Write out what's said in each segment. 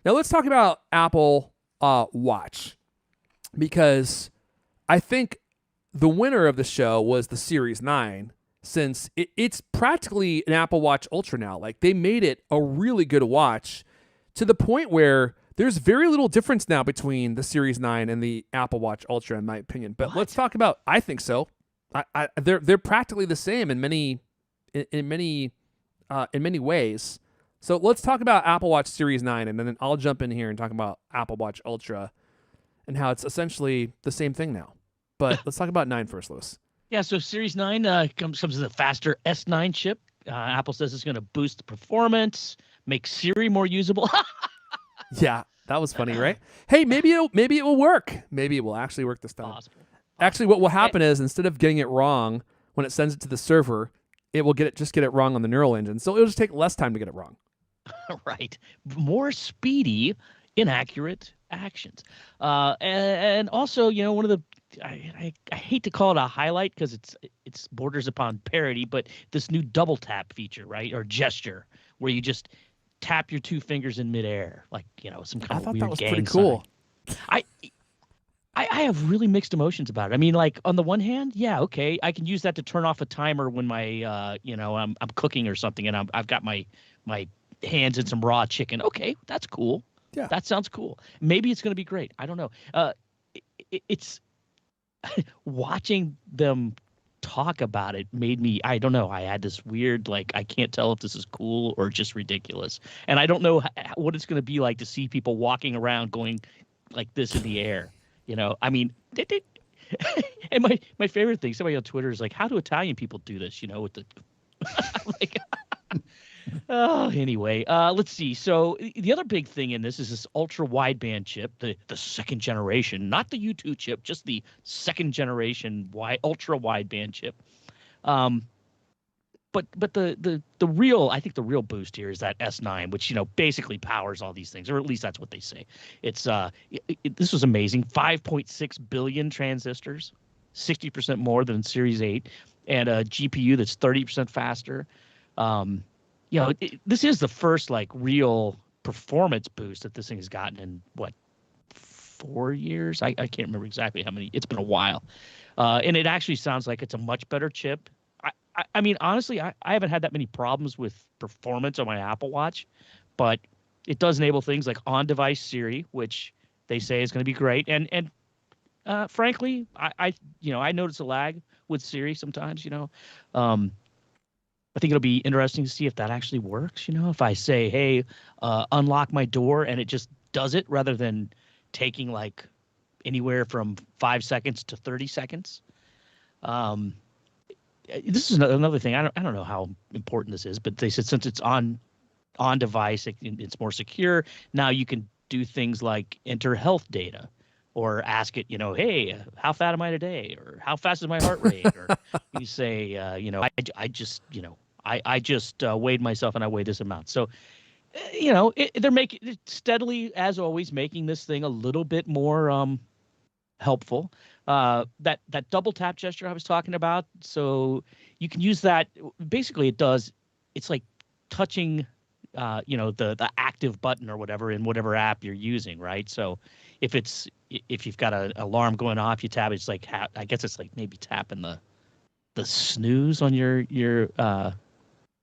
Now let's talk about Apple Watch, because I think the winner of the show was the Series 9, since it's practically an Apple Watch Ultra now. Like, they made it a really good watch to the point where there's very little difference now between the Series 9 and the Apple Watch Ultra, in my opinion. But let's talk about, I think so. They're practically the same in many ways. So let's talk about Apple Watch Series 9, and then I'll jump in here and talk about Apple Watch Ultra and how it's essentially the same thing now. But let's talk about 9 first, Lewis. Yeah, so Series 9 comes with a faster S9 chip. Apple says it's going to boost the performance, make Siri more usable. Yeah, that was funny, right? Hey, maybe it will work. Maybe it will actually work this time. Possible. Actually, what will happen is, instead of getting it wrong when it sends it to the server, it will get it wrong on the neural engine. So it'll just take less time to get it wrong. Right. More speedy, inaccurate actions. And also, one of the I hate to call it a highlight because it's borders upon parody, but this new double tap feature, right, or gesture, where you just tap your two fingers in midair, like some kind of weird gang sign. I thought that was pretty cool. I have really mixed emotions about it. I mean, like, on the one hand, yeah, okay, I can use that to turn off a timer when my I'm cooking or something, and I've got my hands in some raw chicken. Okay, that's cool. Yeah, that sounds cool. Maybe it's going to be great. I don't know. It's watching them talk about it made me, I don't know, I had this weird, like, I can't tell if this is cool or just ridiculous. And I don't know what it's going to be like to see people walking around going like this in the air. I mean, and my favorite thing, somebody on Twitter is like, how do Italian people do this? With the like, oh, anyway, let's see. So the other big thing in this is this ultra wideband chip, the second generation, not the U2 chip, just the second generation ultra wideband chip. But the real, I think the real boost here is that S9, which basically powers all these things, or at least that's what they say. It's this was amazing. 5.6 billion transistors, 60% more than Series 8, and a GPU that's 30% faster. This is the first like real performance boost that this thing has gotten in 4 years. I can't remember exactly how many. It's been a while, and it actually sounds like it's a much better chip. I mean, honestly, I haven't had that many problems with performance on my Apple Watch, but it does enable things like on-device Siri, which they say is going to be great. And frankly, I notice a lag with Siri sometimes. I think it'll be interesting to see if that actually works. If I say, hey, unlock my door, and it just does it rather than taking like anywhere from 5 seconds to 30 seconds. This is another thing. I don't know how important this is, but they said since it's on device, it's more secure. Now you can do things like enter health data, or ask it, hey, how fat am I today, or how fast is my heart rate, or you say, I just weighed myself and I weighed this amount. So, they're making steadily, as always, making this thing a little bit more helpful. That double tap gesture I was talking about, so you can use that. Basically, it's like touching, the active button or whatever in whatever app you're using, right? So if you've got an alarm going off, you tap. It's like, I guess it's like maybe tapping the snooze on your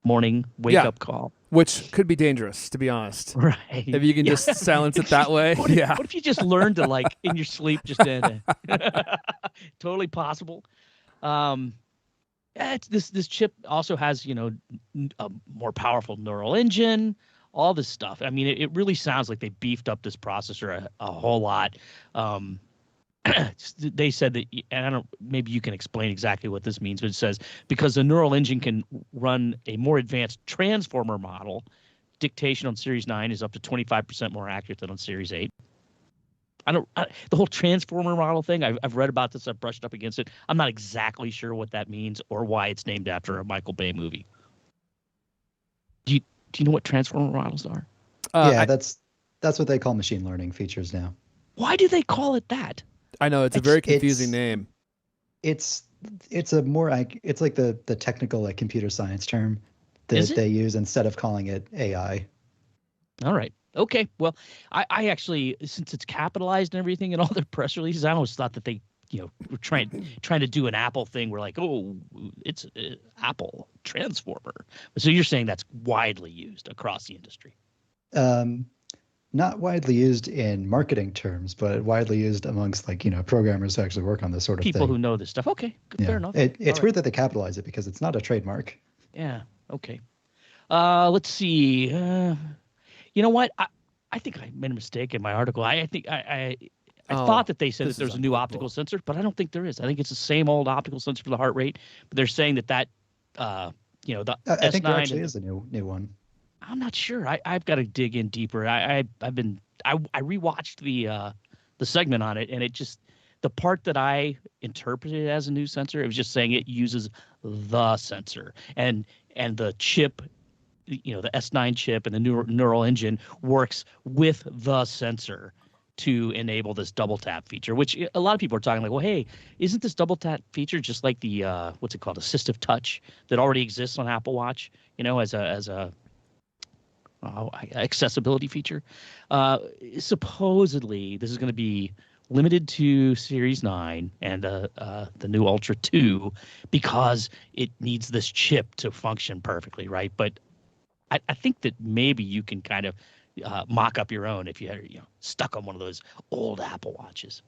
morning wake up call. Which could be dangerous, to be honest. Right. If you can just silence it that way. What if you just learn to, like, in your sleep, just totally possible. This chip also has, a more powerful neural engine, all this stuff. I mean, it really sounds like they beefed up this processor a whole lot. They said that, and maybe you can explain exactly what this means, but it says because the neural engine can run a more advanced transformer model, dictation on Series 9 is up to 25% more accurate than on Series 8. The whole transformer model thing, I've read about this, I've brushed up against it. I'm not exactly sure what that means or why it's named after a Michael Bay movie. Do you know what transformer models are? That's what they call machine learning features now. Why do they call it that? I know it's a very confusing name. It's a more like, it's like the technical, like, computer science term that they use instead of calling it AI. All right. Okay. Well, I actually, since it's capitalized and everything in all their press releases, I always thought that they, were trying to do an Apple thing. Where like, oh, it's Apple Transformer. So you're saying that's widely used across the industry. Um, Not widely used in marketing terms, but widely used amongst programmers who actually work on this sort of People thing. who know this stuff. Okay. Fair Yeah, enough. it's All right. weird that they capitalize it because it's not a trademark. Yeah. Okay. Let's see. You know what? I think I made a mistake in my article. I think I thought Oh, that they said that this is there's a new unbelievable. optical sensor, but I don't think there is. I think it's the same old optical sensor for the heart rate. But they're saying that the I think there S9 actually and is a new one. I'm not sure. I've got to dig in deeper. I rewatched the segment on it, and it just the part that I interpreted as a new sensor, it was just saying it uses the sensor and the chip, the S9 chip and the neural engine works with the sensor to enable this double tap feature, which a lot of people are talking like, well, hey, isn't this double tap feature just like the what's it called, assistive touch that already exists on Apple Watch, as a accessibility feature. Supposedly, this is going to be limited to Series 9 and the new Ultra 2 because it needs this chip to function perfectly, right? But I think that maybe you can kind of mock up your own if you're stuck on one of those old Apple Watches.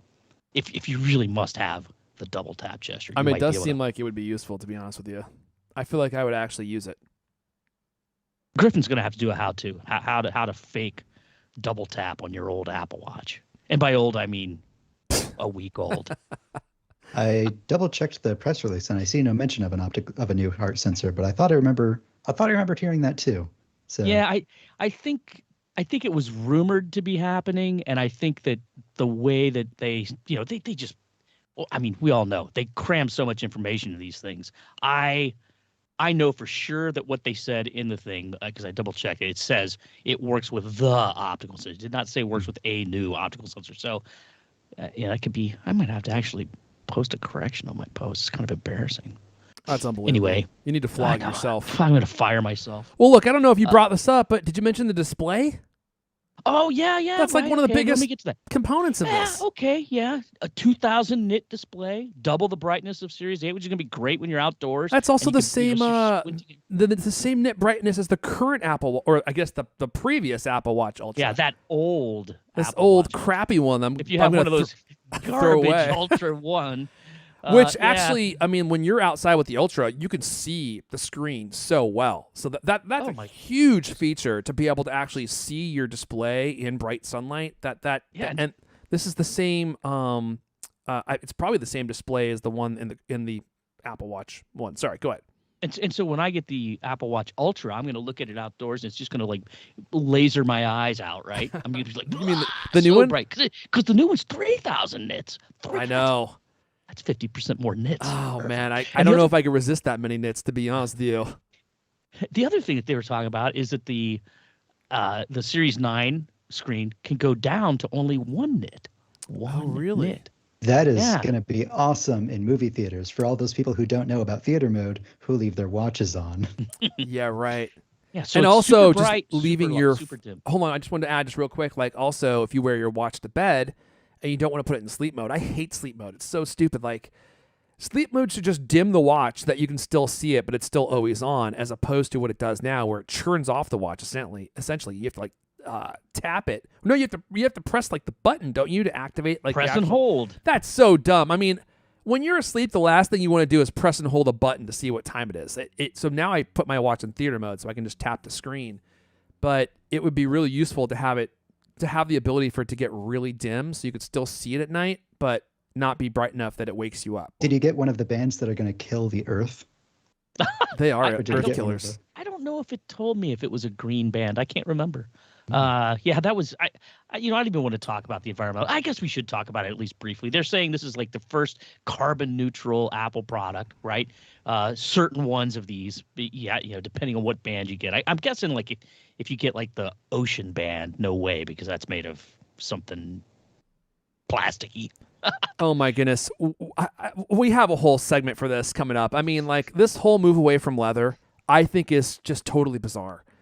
If you really must have the double tap gesture, I you mean, it might be does able seem to. like it would be useful, to be honest with you. I feel like I would actually use it. Griffin's going to have to do a how-to, how to fake double tap on your old Apple Watch. And by old, I mean a week old. I double checked the press release and I see no mention of a new heart sensor, but I thought I remembered hearing that too. So Yeah, I think it was rumored to be happening, and I think that the way that they just, well, I mean, we all know they cram so much information into these things. I know for sure that what they said in the thing, because I double checked it, it says it works with the optical sensor. It did not say it works with a new optical sensor. So, that could be. I might have to actually post a correction on my post. It's kind of embarrassing. That's unbelievable. Anyway, You need to I flog know, yourself. I'm going to fire myself. Well, look, I don't know if you Uh, brought this up, but did you mention the display? Oh yeah, That's like right. one of the Okay, let biggest me get to that. components of Yeah, this. okay, yeah. A 2,000 nit display, double the brightness of Series 8, which is gonna be great when you're outdoors. That's also And the you can, same so you're squinting. the same nit brightness as the current Apple, or I guess the previous Apple Watch Ultra. Yeah, that old This Apple old Watch Ultra. crappy one. If you I'm have gonna one of those throw garbage away. Ultra One, Which yeah, actually, I mean, when you're outside with the Ultra, you can see the screen so well. So that's Oh a my huge feature to be able to actually see your display in bright sunlight. Yeah. And this is the same. It's probably the same display as the one in the Apple Watch one. Sorry, go ahead. and so when I get the Apple Watch Ultra, I'm gonna look at it outdoors, and it's just gonna like laser my eyes out, right? I'm gonna be like, You mean the new so one? bright because the new one's 3,000 nits. I know. That's 50% more nits. Oh man, I And don't the know other- if I could resist that many nits. To be honest with you. The other thing that they were talking about is that the Series 9 screen can go down to only one nit. One really? nit. that is Yeah. going to be awesome in movie theaters for all those people who don't know about theater mode who leave their watches on. Yeah, right. Yeah, so And it's also super just bright, leaving super, your super dim. hold on, I just wanted to add just real quick, like also if you wear your watch to bed and you don't want to put it in sleep mode. I hate sleep mode. It's so stupid. Like sleep mode should just dim the watch so that you can still see it, but it's still always on, as opposed to what it does now where it churns off the watch essentially you have to like tap it. No, you have to press like the button, don't you, to activate like the Press and actual- hold. That's so dumb. I mean, when you're asleep, the last thing you want to do is press and hold a button to see what time it is. So now I put my watch in theater mode so I can just tap the screen. But it would be really useful to have the ability for it to get really dim so you could still see it at night, but not be bright enough that it wakes you up. Did you get one of the bands that are going to kill the Earth? They are Or did you earth get one of killers. I don't know if it told me if it was a green band. I can't remember. Hmm. Yeah, that was I don't even want to talk about the environmental. I guess we should talk about it at least briefly. They're saying this is like the first carbon neutral Apple product, right? Certain ones of these, yeah, depending on what band you get. I'm guessing like if you get like the ocean band, no way, because that's made of something plasticky. Oh my goodness. We have a whole segment for this coming up. I mean, like this whole move away from leather, I think is just totally bizarre.